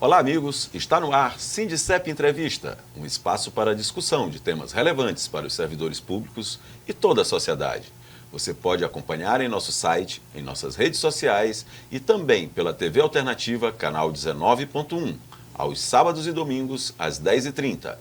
Olá, amigos. Está no ar Sindicep Entrevista, um espaço para discussão de temas relevantes para os servidores públicos e toda a sociedade. Você pode acompanhar em nosso site, em nossas redes sociais e também pela TV Alternativa, canal 19.1, aos sábados e domingos, às 10h30.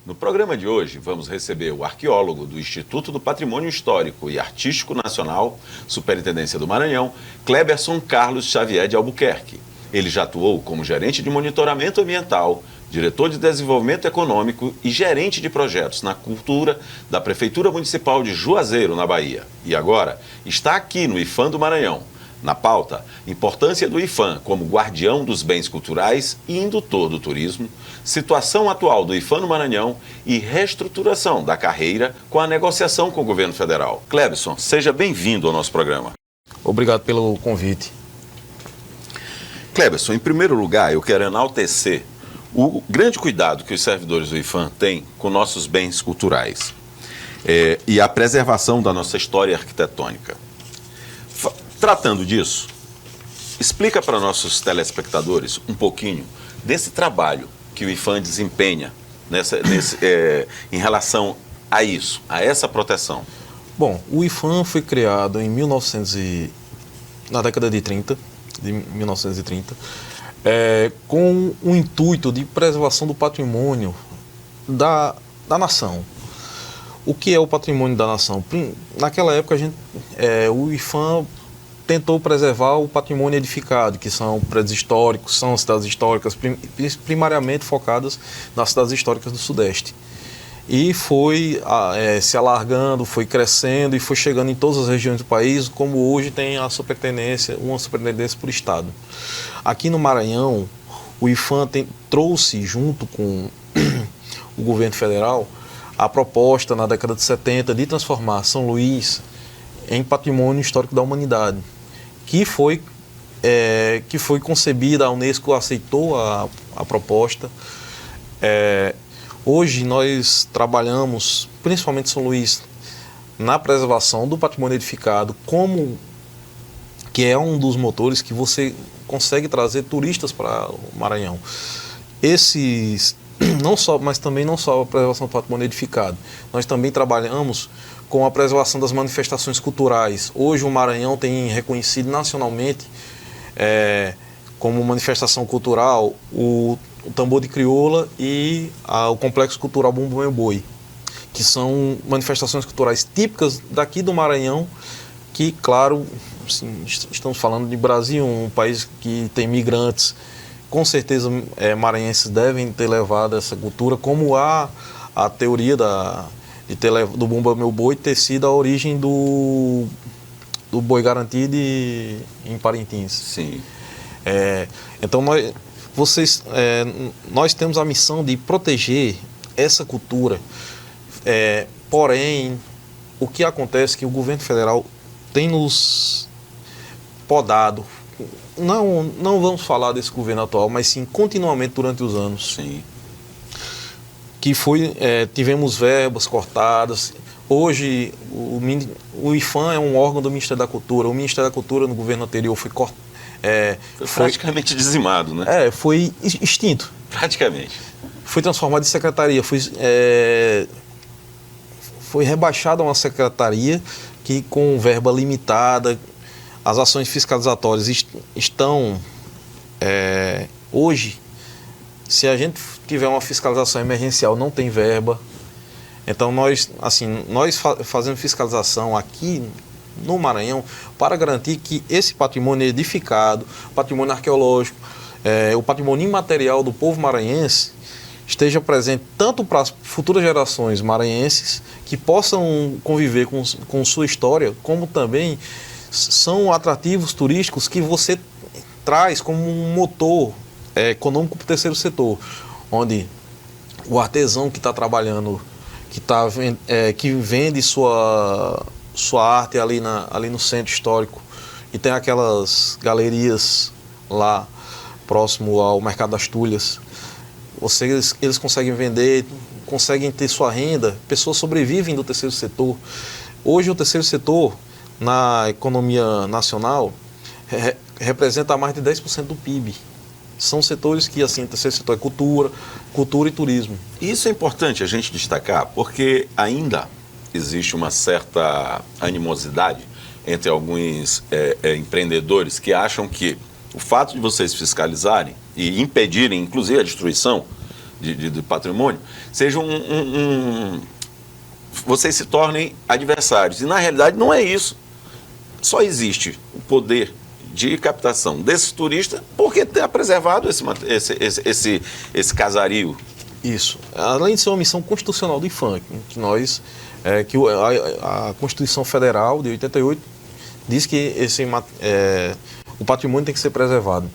No programa de hoje, vamos receber o arqueólogo do Instituto do Patrimônio Histórico e Artístico Nacional, Superintendência do Maranhão, Cleberson Carlos Xavier de Albuquerque. Ele já atuou como gerente de monitoramento ambiental, diretor de desenvolvimento econômico e gerente de projetos na cultura da Prefeitura Municipal de Juazeiro, na Bahia. E agora está aqui no IFAM do Maranhão. Na pauta, importância do IFAM como guardião dos bens culturais e indutor do turismo, situação atual do IFAM no Maranhão e reestruturação da carreira com a negociação com o governo federal. Cleberson, seja bem-vindo ao nosso programa. Obrigado pelo convite. Cleberson, em primeiro lugar, eu quero enaltecer o grande cuidado que os servidores do IFAM têm com nossos bens culturais e a preservação da nossa história arquitetônica. Tratando disso, explica para nossos telespectadores um pouquinho desse trabalho que o IFAM desempenha em relação a isso, a essa proteção. Bom, o IFAM foi criado em na década de 1930, com o intuito de preservação do patrimônio da nação. O que é o patrimônio da nação? Naquela época, o IFAM tentou preservar o patrimônio edificado, que são prédios históricos, são cidades históricas, primariamente focadas nas cidades históricas do Sudeste. E foi se alargando, foi crescendo e foi chegando em todas as regiões do país, como hoje tem uma superintendência por estado. Aqui no Maranhão, o IFAM trouxe, junto com o governo federal, a proposta na década de 70 de transformar São Luís em patrimônio histórico da humanidade, que foi concebida, a Unesco aceitou a proposta. Hoje nós trabalhamos, principalmente São Luís, na preservação do patrimônio edificado, que é um dos motores que você consegue trazer turistas para o Maranhão. Mas também não só a preservação do patrimônio edificado, nós também trabalhamos com a preservação das manifestações culturais. Hoje o Maranhão tem reconhecido nacionalmente como manifestação cultural o Tambor de Crioula e o Complexo Cultural Bumba Meu Boi, que são manifestações culturais típicas daqui do Maranhão, que, claro, assim, estamos falando de Brasil, um país que tem migrantes, com certeza maranhenses devem ter levado essa cultura, como a teoria do Bumba Meu Boi ter sido a origem do boi garantido em Parintins. Sim. Então nós temos a missão de proteger essa cultura, porém o que acontece é que o governo federal tem nos podado, não vamos falar desse governo atual, mas sim continuamente durante os anos. Sim. Que tivemos verbas cortadas. Hoje o IFAM é um órgão do Ministério da Cultura. O Ministério da Cultura no governo anterior foi praticamente dizimado, né? Foi extinto. Praticamente. Foi transformado em secretaria. Foi rebaixado a uma secretaria que, com verba limitada, as ações fiscalizatórias estão... hoje, se a gente tiver uma fiscalização emergencial, não tem verba. Então, nós fazemos fiscalização aqui no Maranhão para garantir que esse patrimônio edificado, patrimônio arqueológico, o patrimônio imaterial do povo maranhense esteja presente tanto para as futuras gerações maranhenses que possam conviver com sua história, como também são atrativos turísticos que você traz como um motor econômico para o terceiro setor, onde o artesão que está trabalhando, que vende sua arte ali no centro histórico e tem aquelas galerias lá próximo ao Mercado das Tulhas, eles conseguem vender, conseguem ter sua renda, pessoas sobrevivem do terceiro setor. Hoje o terceiro setor na economia nacional representa mais de 10% do PIB. São setores que, assim, o terceiro setor é cultura e turismo. Isso é importante a gente destacar, porque ainda existe uma certa animosidade entre alguns empreendedores que acham que o fato de vocês fiscalizarem e impedirem, inclusive, a destruição de patrimônio, seja vocês se tornem adversários. E, na realidade, não é isso. Só existe o poder de captação desses turistas porque está preservado esse casario. Isso. Além de ser uma missão constitucional do IPHAN, que a Constituição Federal de 88 diz que o patrimônio tem que ser preservado.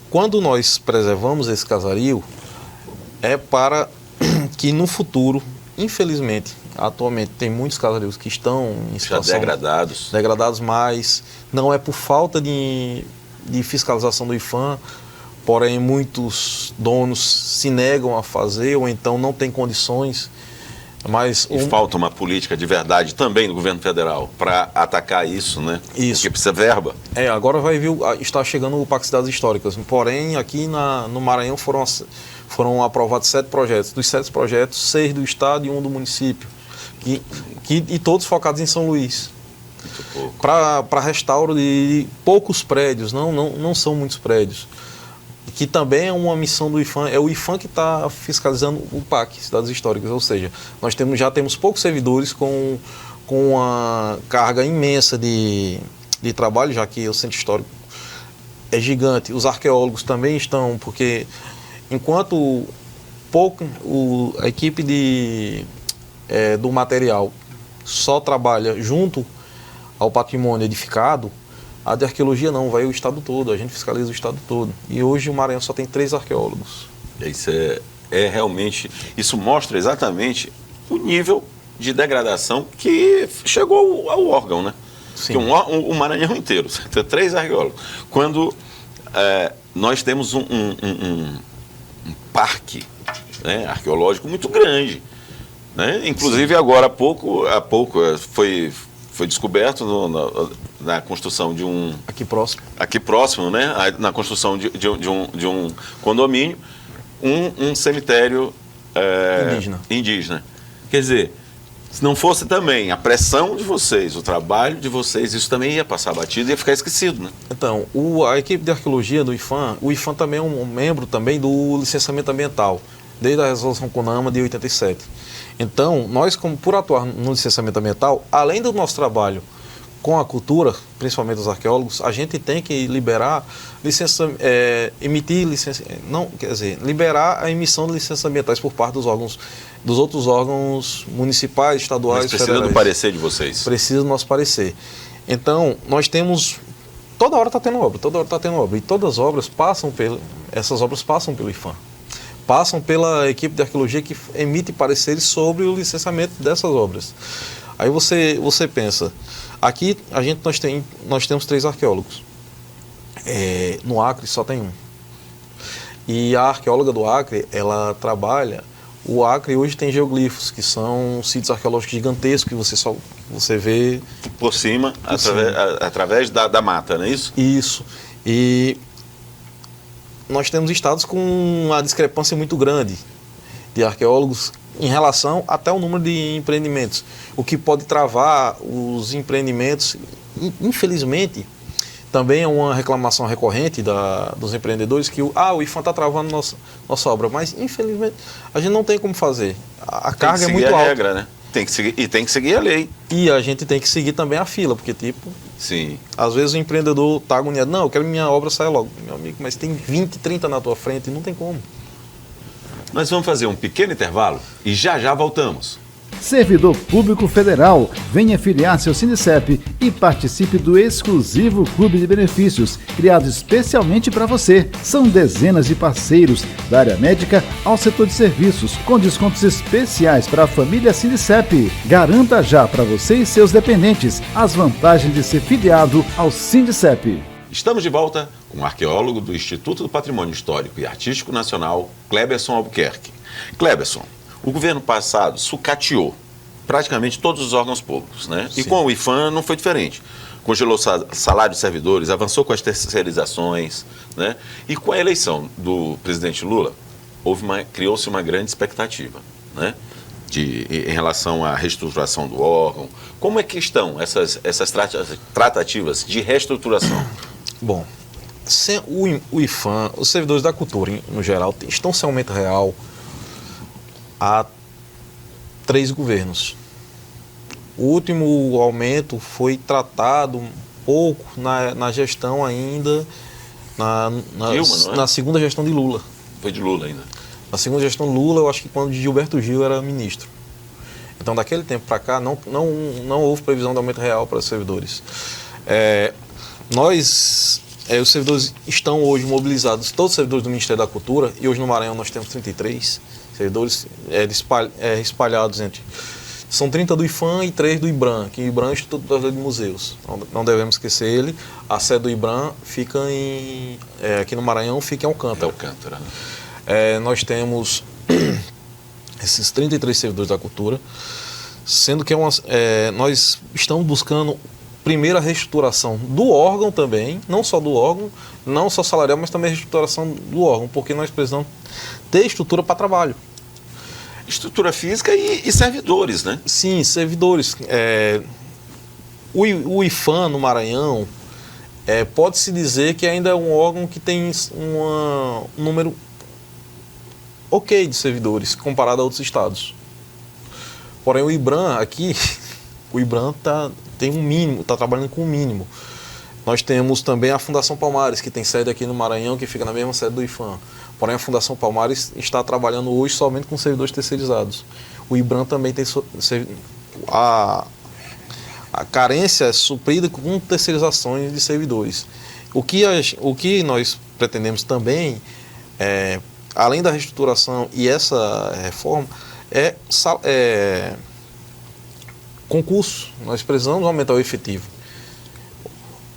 Quando nós preservamos esse casario, é para que no futuro, infelizmente, atualmente tem muitos casarios que estão em situação... Degradados, mas não é por falta de fiscalização do IPHAN, porém muitos donos se negam a fazer ou então não têm condições. Mas falta uma política de verdade também do governo federal para atacar isso, né? Isso. Porque precisa verba. Agora está chegando o Parque Cidades Históricas, porém aqui no Maranhão foram aprovados 7 projetos. Dos 7 projetos, 6 do estado e 1 do município. E todos focados em São Luís. Muito pouco. Para restauro de poucos prédios, não são muitos prédios. Que também é uma missão do IPHAN, é o IPHAN que está fiscalizando o PAC, Cidades Históricas, ou seja, nós já temos poucos servidores com uma carga imensa de trabalho, já que o centro histórico é gigante. Os arqueólogos também estão, porque enquanto a equipe do material só trabalha junto ao patrimônio edificado, a de arqueologia não, vai o estado todo, a gente fiscaliza o estado todo. E hoje o Maranhão só tem 3 arqueólogos. Isso realmente, isso mostra exatamente o nível de degradação que chegou ao órgão, né? Sim. Que o Maranhão inteiro, tem 3 arqueólogos. Quando nós temos um parque, né, arqueológico muito grande, né? Inclusive agora há pouco foi descoberto na construção de um... Aqui próximo, né? Na construção de um condomínio, um cemitério indígena. Quer dizer, se não fosse também a pressão de vocês, o trabalho de vocês, isso também ia passar batido e ia ficar esquecido, né? Então, a equipe de arqueologia do IPHAN, o IPHAN também é um membro também do licenciamento ambiental, desde a resolução CONAMA de 87. Então, nós, por atuar no licenciamento ambiental, além do nosso trabalho com a cultura, principalmente os arqueólogos, a gente tem que liberar liberar a emissão de licenças ambientais por parte dos outros órgãos municipais, estaduais, federais. Mas precisa do parecer de vocês. Precisa do nosso parecer. Então, nós temos... Toda hora está tendo obra. E todas as obras essas obras passam pelo IPHAN. Passam pela equipe de arqueologia que emite pareceres sobre o licenciamento dessas obras. Aí você pensa, aqui nós temos 3 arqueólogos. No Acre só tem 1. E a arqueóloga do Acre, ela trabalha... O Acre hoje tem geoglifos, que são sítios arqueológicos gigantescos que você vê... Por cima, através da mata, não é isso? Isso. E nós temos estados com uma discrepância muito grande de arqueólogos em relação até ao número de empreendimentos, o que pode travar os empreendimentos. Infelizmente, também é uma reclamação recorrente dos empreendedores que o IPHAN está travando nossa obra, mas infelizmente a gente não tem como fazer. A carga é muito alta. Tem que seguir a regra, né? Tem que seguir a lei. E a gente tem que seguir também a fila, porque Sim. Às vezes o empreendedor está agoniado, não, eu quero que minha obra saia logo. Meu amigo, mas tem 20, 30 na tua frente e não tem como. Nós vamos fazer um pequeno intervalo e já voltamos. Servidor Público Federal, venha filiar seu Sindicep e participe do exclusivo Clube de Benefícios, criado especialmente para você. São dezenas de parceiros, da área médica ao setor de serviços, com descontos especiais para a família Sindicep. Garanta já para você e seus dependentes as vantagens de ser filiado ao Sindicep. Estamos de volta com o arqueólogo do Instituto do Patrimônio Histórico e Artístico Nacional, Cleberson Albuquerque. Cleberson, o governo passado sucateou praticamente todos os órgãos públicos, né? Sim. E com o IPHAN não foi diferente. congelou salário de servidores, avançou com as terceirizações, né? E com a eleição do presidente Lula, criou-se uma grande expectativa, né? Em relação à reestruturação do órgão. Como é que estão essas tratativas de reestruturação? Bom, o IFAM, os servidores da cultura, no geral, estão sem aumento real há 3 governos. O último aumento foi tratado um pouco na gestão ainda, na segunda gestão de Lula. Foi de Lula ainda. Na segunda gestão Lula, eu acho que quando Gilberto Gil era ministro. Então, daquele tempo para cá, não houve previsão de aumento real para os servidores. Os servidores estão hoje mobilizados, todos os servidores do Ministério da Cultura, e hoje no Maranhão nós temos 33 servidores espalhados entre... São 30 do IFAM e 3 do IBRAM, que o IBRAM é o Instituto Brasileiro de Museus. Não devemos esquecer ele. A sede do IBRAM fica aqui no Maranhão, fica em Alcântara. Alcântara, né? Nós temos esses 33 servidores da cultura, sendo que nós estamos buscando primeiro a reestruturação do órgão também, não só do órgão, não só salarial, mas também a reestruturação do órgão, porque nós precisamos ter estrutura para trabalho. Estrutura física e servidores, né? Sim, servidores. O IFAM no Maranhão, pode-se dizer que ainda é um órgão que tem um número ok de servidores, comparado a outros estados. Porém, o IBRAM aqui, o IBRAM tem um mínimo, está trabalhando com um mínimo. Nós temos também a Fundação Palmares, que tem sede aqui no Maranhão, que fica na mesma sede do IFAM. Porém, a Fundação Palmares está trabalhando hoje somente com servidores terceirizados. O IBRAM também tem... A carência é suprida com terceirizações de servidores. O que nós pretendemos também, além da reestruturação e essa reforma, é concurso. Nós precisamos aumentar o efetivo.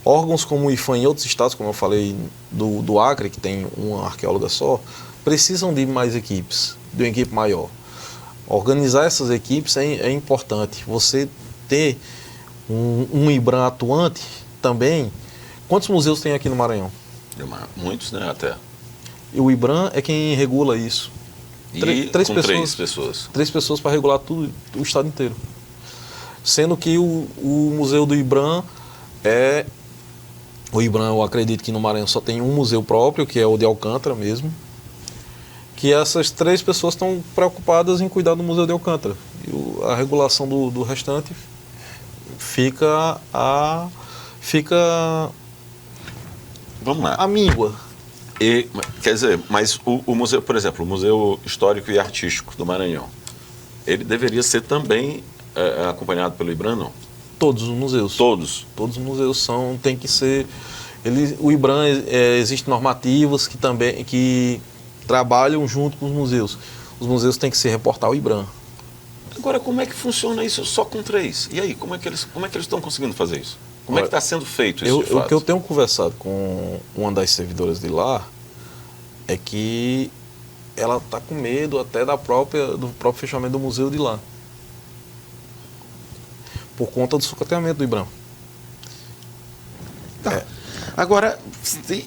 Órgãos como o IFAM em outros estados, como eu falei do Acre, que tem uma arqueóloga só, precisam de mais equipes, de uma equipe maior. Organizar essas equipes é importante. Você ter um IBRAM atuante também. Quantos museus tem aqui no Maranhão? Muitos, né, até. E o IBRAM é quem regula isso. Três pessoas. 3 pessoas para regular tudo, o estado inteiro. Sendo que o museu do IBRAM O IBRAM, eu acredito que no Maranhão só tem um museu próprio, que é o de Alcântara mesmo. Que essas 3 pessoas estão preocupadas em cuidar do Museu de Alcântara. E a regulação do restante fica Vamos lá. a míngua. Quer dizer, mas o museu, por exemplo, o Museu Histórico e Artístico do Maranhão, ele deveria ser também acompanhado pelo IBRAM, não? Todos os museus. Todos? Todos os museus tem que ser... O IBRAM, existem normativas que trabalham junto com os museus. Os museus têm que se reportar ao IBRAM. Agora, como é que funciona isso só com 3? E aí, como é que eles estão conseguindo fazer isso? Como é que está sendo feito isso de fato? O que eu tenho conversado com uma das servidoras de lá é que ela está com medo até do próprio fechamento do museu de lá. Por conta do sucateamento do IBRAM. Tá. Agora,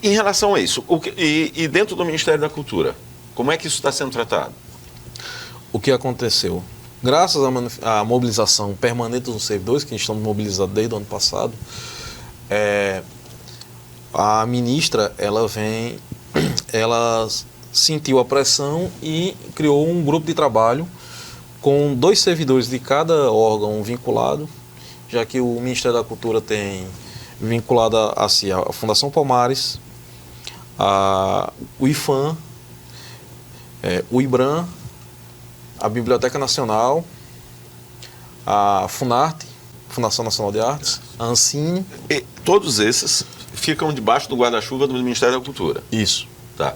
em relação a isso, e dentro do Ministério da Cultura, como é que isso está sendo tratado? O que aconteceu? Graças à mobilização permanente dos servidores, que estão mobilizados desde o ano passado, a ministra, ela sentiu a pressão e criou um grupo de trabalho com 2 servidores de cada órgão vinculado, já que o Ministério da Cultura tem vinculado a Fundação Palmares, o IFAM, o IBRAM, a Biblioteca Nacional, a Funarte, Fundação Nacional de Artes, a Ancine. E todos esses ficam debaixo do guarda-chuva do Ministério da Cultura? Isso. Tá.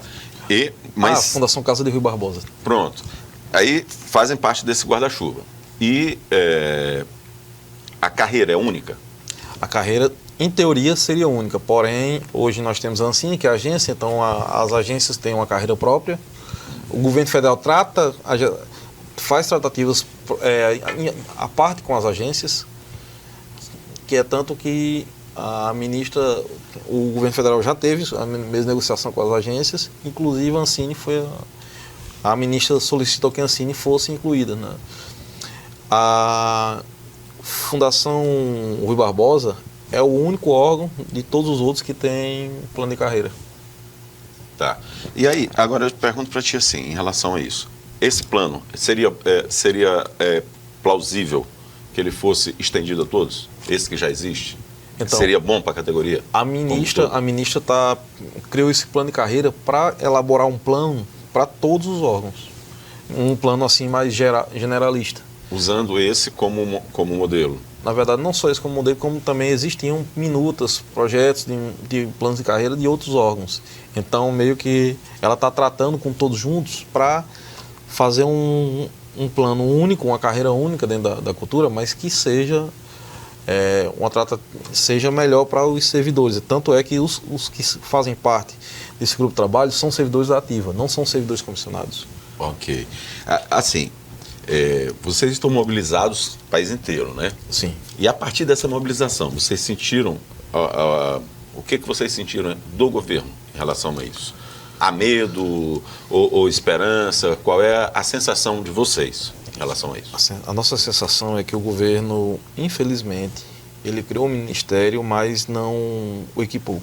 A Fundação Casa de Rui Barbosa. Pronto. Aí fazem parte desse guarda-chuva. E a carreira é única? A carreira, em teoria, seria única. Porém, hoje nós temos a Ancine, que é a agência, então as agências têm uma carreira própria. O governo federal faz tratativas à parte com as agências, que é tanto que a ministra, o governo federal já teve a mesma negociação com as agências, inclusive a Ancine foi a ministra solicitou que a Ancine fosse incluída, né? A Fundação Rui Barbosa é o único órgão de todos os outros que tem plano de carreira. Tá. E aí, agora eu pergunto para ti assim, em relação a isso. Esse plano seria plausível que ele fosse estendido a todos? Esse que já existe? Então, seria bom para a categoria? A ministra criou esse plano de carreira para elaborar um plano para todos os órgãos. Um plano assim mais generalista. Usando esse como modelo? Na verdade, não só esse como modelo, como também existiam minutas, projetos de planos de carreira de outros órgãos. Então, meio que ela está tratando com todos juntos para fazer um plano único, uma carreira única dentro da cultura, mas que seja seja melhor para os servidores. Tanto é que os que fazem parte desse grupo de trabalho são servidores da ativa, não são servidores comissionados. Ok. Assim, vocês estão mobilizados o país inteiro, né? Sim. E a partir dessa mobilização, vocês sentiram, o que vocês sentiram do governo em relação a isso? Há medo ou esperança? Qual é a sensação de vocês em relação a isso? A nossa sensação é que o governo, infelizmente, ele criou um ministério, mas não o equipou.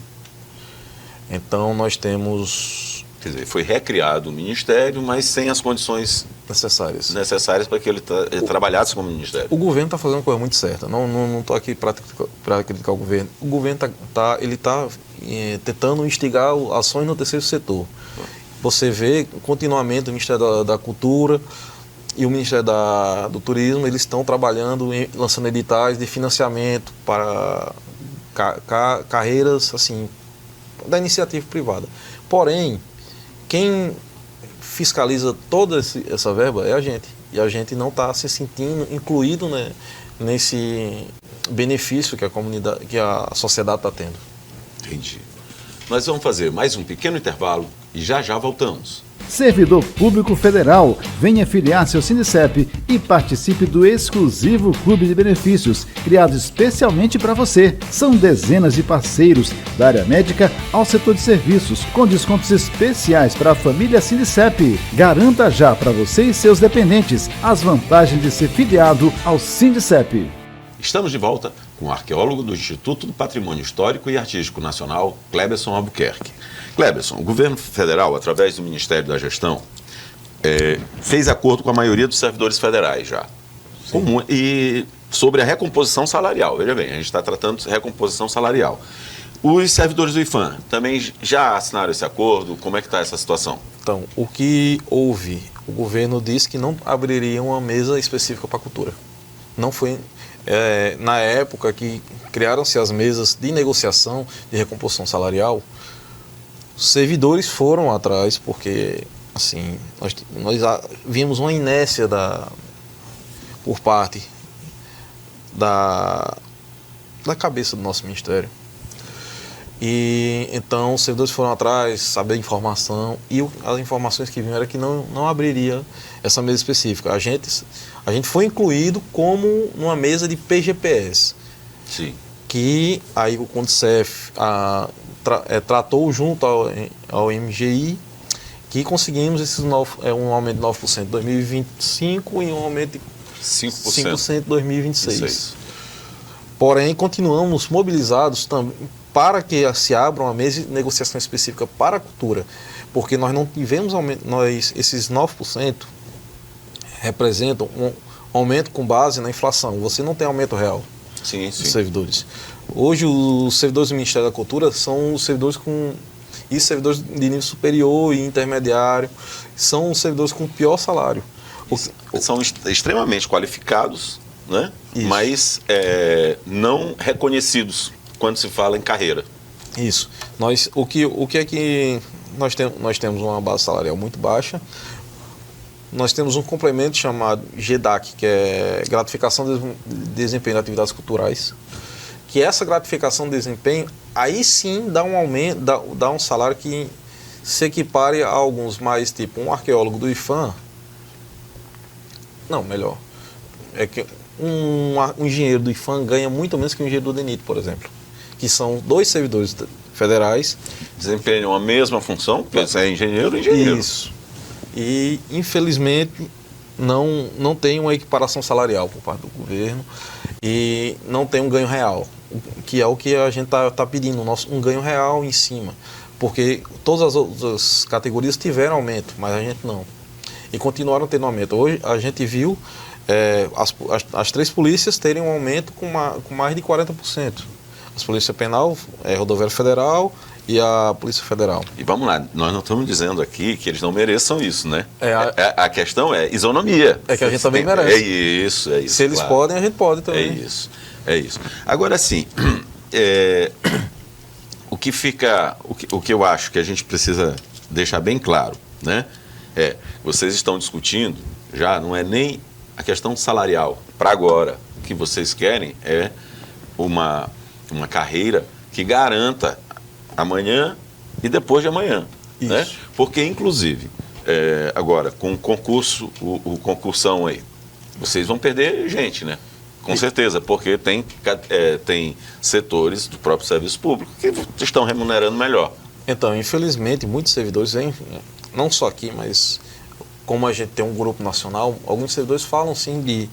Então nós temos... Quer dizer, foi recriado o ministério, mas sem as condições necessárias para que ele trabalhasse como ministério. O governo está fazendo uma coisa muito certa. Não estou aqui para criticar o governo. O governo está tentando instigar ações no terceiro setor. Você vê continuamente o Ministério da Cultura e o Ministério do Turismo, eles estão trabalhando, lançando editais de financiamento para carreiras assim, da iniciativa privada. Porém, quem fiscaliza toda essa verba é a gente. E a gente não está se sentindo incluído, né, nesse benefício que a sociedade está tendo. Entendi. Nós vamos fazer mais um pequeno intervalo e já voltamos. Servidor Público Federal, venha filiar seu Sindicep e participe do exclusivo Clube de Benefícios, criado especialmente para você. São dezenas de parceiros, da área médica ao setor de serviços, com descontos especiais para a família Sindicep. Garanta já para você e seus dependentes as vantagens de ser filiado ao Sindicep. Estamos de volta com o arqueólogo do Instituto do Patrimônio Histórico e Artístico Nacional, Cleberson Albuquerque. Cleberson, o governo federal, através do Ministério da Gestão, fez acordo com a maioria dos servidores federais já. E sobre a recomposição salarial. Veja bem, a gente está tratando de recomposição salarial. Os servidores do IPHAN também já assinaram esse acordo? Como é que está essa situação? Então, o que houve? O governo disse que não abriria uma mesa específica para a cultura. Não foi... na época que criaram-se as mesas de negociação de recomposição salarial, os servidores foram atrás, porque assim, nós vimos uma inércia por parte da cabeça do nosso ministério. E então os servidores foram atrás, saber a informação, e as informações que vinham era que não abriria essa mesa específica. A gente foi incluído como numa mesa de PGPS. Sim. Que aí o Condicef tratou junto ao MGI, que conseguimos um aumento de 9% em 2025 e um aumento de 5% em 2026. Porém, continuamos mobilizados também para que se abra uma mesa de negociação específica para a cultura, porque nós não tivemos aumento, esses 9% representam um aumento com base na inflação. Você não tem aumento real dos servidores. Hoje, os servidores do Ministério da Cultura são os servidores servidores de nível superior e intermediário, são os servidores com pior salário. São extremamente qualificados, né? Mas não reconhecidos quando se fala em carreira. Isso. O que é que nós temos uma base salarial muito baixa. Nós temos um complemento chamado GEDAC, que é gratificação de desempenho de atividades culturais, que essa gratificação de desempenho, aí sim dá um aumento, dá um salário que se equipare a alguns mais, tipo um arqueólogo do IPHAN. Não, melhor. É que um engenheiro do IPHAN ganha muito menos que um engenheiro do DENIT, por exemplo. que são 2 servidores federais. Desempenham a mesma função, porque você é engenheiro. Isso. E, infelizmente, não tem uma equiparação salarial por parte do governo e não tem um ganho real, que é o que a gente está pedindo, um ganho real em cima. Porque todas as outras categorias tiveram aumento, mas a gente não. E continuaram tendo aumento. Hoje a gente viu as 3 polícias terem um aumento com mais de 40%. As Polícia Penal, Rodoviária Federal e a Polícia Federal. E vamos lá, nós não estamos dizendo aqui que eles não mereçam isso, né? A questão é isonomia. É que a gente também merece. É isso. Se eles podem, a gente pode também. É isso. Agora sim, o que eu acho que a gente precisa deixar bem claro, né? Vocês estão discutindo, já não é nem a questão salarial. Para agora, o que vocês querem é uma carreira que garanta amanhã e depois de amanhã. Né? Porque, inclusive, agora, com o concurso, o concursão aí, vocês vão perder gente, né? Com certeza, porque tem setores do próprio serviço público que estão remunerando melhor. Então, infelizmente, muitos servidores vêm, não só aqui, mas como a gente tem um grupo nacional, alguns servidores falam sim de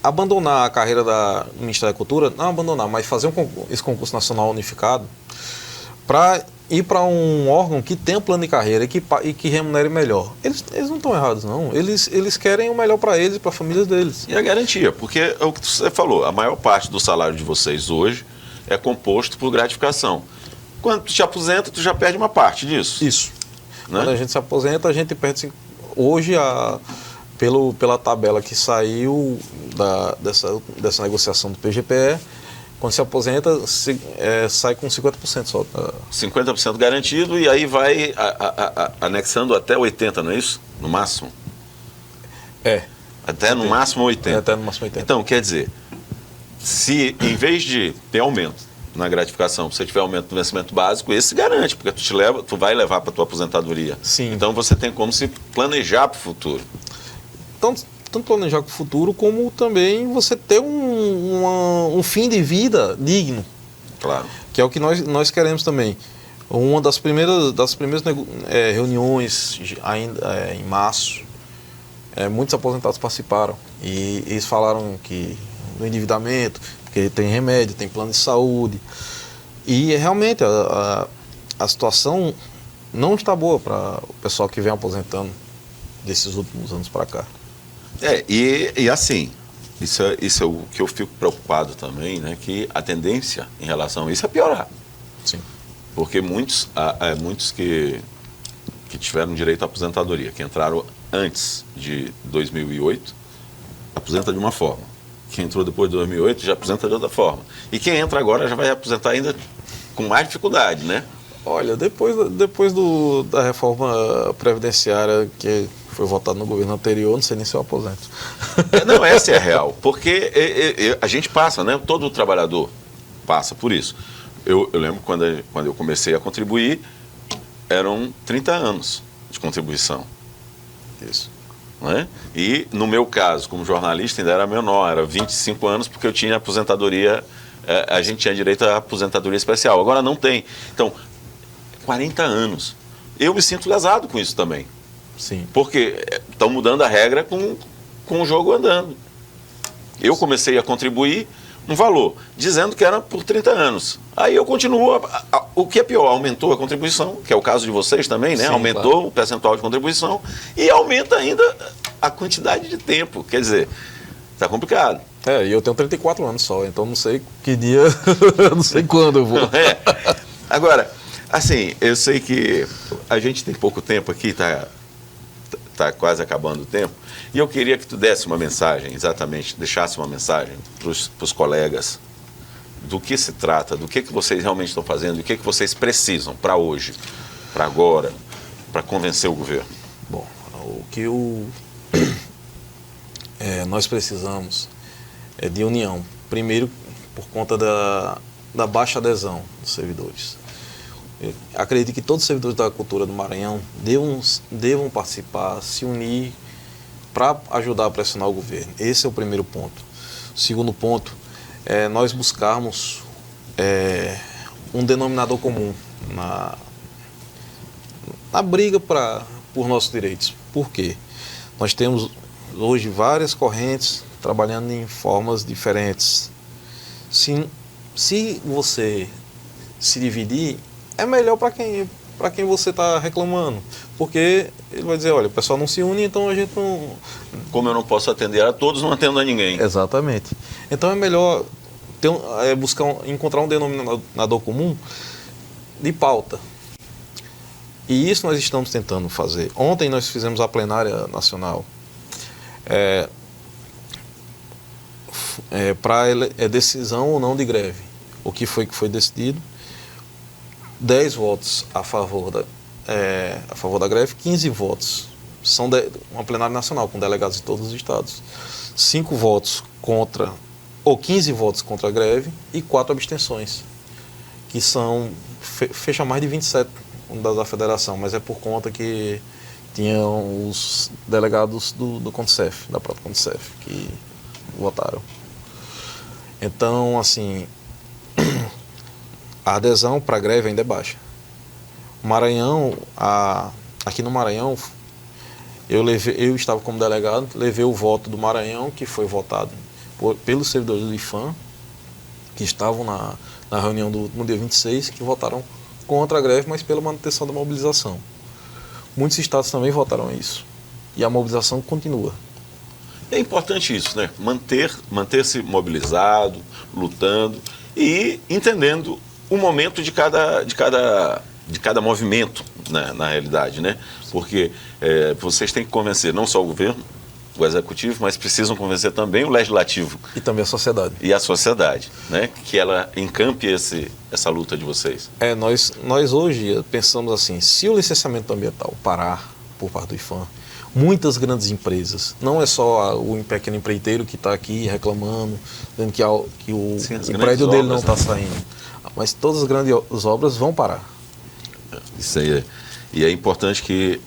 abandonar a carreira do Ministério da Cultura, não abandonar, mas fazer esse concurso nacional unificado para ir para um órgão que tenha um plano de carreira e que remunere melhor. Eles não estão errados, não. Eles querem o melhor para eles e para a família deles. E a garantia, porque é o que você falou, a maior parte do salário de vocês hoje é composto por gratificação. Quando tu te aposenta, tu já perde uma parte disso. Isso. Né? Quando a gente se aposenta, a gente perde... Hoje, pela tabela que saiu dessa negociação do PGPE, quando se aposenta, sai com 50% só. 50% garantido e aí vai anexando até 80%, não é isso? No máximo? Até no máximo 80%. Até no máximo 80%. Então, quer dizer, se em vez de ter aumento na gratificação, se você tiver aumento no vencimento básico, esse garante, porque tu vai levar para a tua aposentadoria. Sim. Então você tem como se planejar para o futuro. Tanto planejar para o futuro, como também você ter um fim de vida digno. Claro. Que é o que nós queremos também. Uma das primeiras reuniões, ainda em março, muitos aposentados participaram. E eles falaram que do endividamento, porque tem remédio, tem plano de saúde. E realmente a situação não está boa para o pessoal que vem aposentando desses últimos anos para cá. E assim, isso é o que eu fico preocupado também, né? Que a tendência em relação a isso é piorar. Sim. Porque muitos que tiveram direito à aposentadoria, que entraram antes de 2008, aposenta de uma forma. Quem entrou depois de 2008 já aposenta de outra forma. E quem entra agora já vai aposentar ainda com mais dificuldade, né? Olha, depois da reforma previdenciária que foi votada no governo anterior, não sei nem se eu aposento. Não, essa é a real. Porque a gente passa, né? Todo trabalhador passa por isso. Eu lembro quando eu comecei a contribuir, eram 30 anos de contribuição. Isso. Né? E no meu caso, como jornalista, ainda era menor, era 25 anos, porque eu tinha aposentadoria, a gente tinha direito à aposentadoria especial. Agora não tem. Então, 40 anos. Eu me sinto lesado com isso também. Sim. Porque estão mudando a regra com o jogo andando. Eu comecei a contribuir um valor, dizendo que era por 30 anos. Aí eu continuo, o que é pior, aumentou a contribuição, que é o caso de vocês também, né? Sim, aumentou claro. o percentual de contribuição e aumenta ainda a quantidade de tempo. Quer dizer, está complicado. E eu tenho 34 anos só, então não sei que dia, não sei quando eu vou. Agora, assim, eu sei que a gente tem pouco tempo aqui, tá quase acabando o tempo, e eu queria que tu desse uma mensagem, exatamente, deixasse uma mensagem para os colegas do que se trata, do que vocês realmente estão fazendo, do que vocês precisam para hoje, para agora, para convencer o governo. Bom, o que nós precisamos é de união. Primeiro, por conta da baixa adesão dos servidores. Acredito que todos os servidores da cultura do Maranhão devam participar, se unir para ajudar a pressionar o governo. Esse é o primeiro ponto. O segundo ponto é nós buscarmos um denominador comum na briga por nossos direitos. Por quê? Nós temos hoje várias correntes trabalhando em formas diferentes. Se você se dividir, é melhor para quem você está reclamando. Porque ele vai dizer, olha, o pessoal não se une, então a gente não... Como eu não posso atender a todos, não atendo a ninguém. Exatamente. Então é melhor encontrar um denominador comum de pauta. E isso nós estamos tentando fazer. Ontem nós fizemos a plenária nacional para decisão ou não de greve. O que foi decidido? 10 votos a favor da greve, 15 votos. São uma plenária nacional com delegados de todos os estados. 5 votos contra, ou 15 votos contra a greve e 4 abstenções, que fecha mais de 27 unidades da federação, mas é por conta que tinham os delegados do CONDCEF, da própria CONDCEF, que votaram. Então, assim, a adesão para a greve ainda é baixa. Maranhão, aqui no Maranhão, eu estava como delegado, levei o voto do Maranhão, que foi votado pelos servidores do IPHAN, que estavam na reunião no dia 26, que votaram contra a greve, mas pela manutenção da mobilização. Muitos estados também votaram isso. E a mobilização continua. É importante isso, né? Manter-se mobilizado, lutando e entendendo o momento de cada movimento, né, na realidade, né? Porque vocês têm que convencer não só o governo, o executivo, mas precisam convencer também o legislativo. E também a sociedade. E a sociedade, né? Que ela encampe essa luta de vocês. Nós hoje pensamos assim, se o licenciamento ambiental parar por parte do IPHAN, muitas grandes empresas, não é só o pequeno empreiteiro que está aqui reclamando, dizendo que o prédio dele não está saindo, mas todas as grandes obras vão parar. Isso aí e é importante que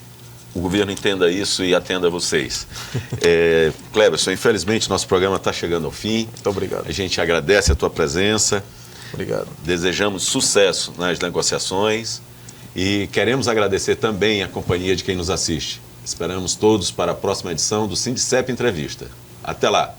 o governo entenda isso e atenda a vocês. Cleberson, infelizmente nosso programa está chegando ao fim. Muito obrigado. A gente agradece a tua presença. Obrigado. Desejamos sucesso nas negociações e queremos agradecer também a companhia de quem nos assiste. Esperamos todos para a próxima edição do Sindicep Entrevista. Até lá!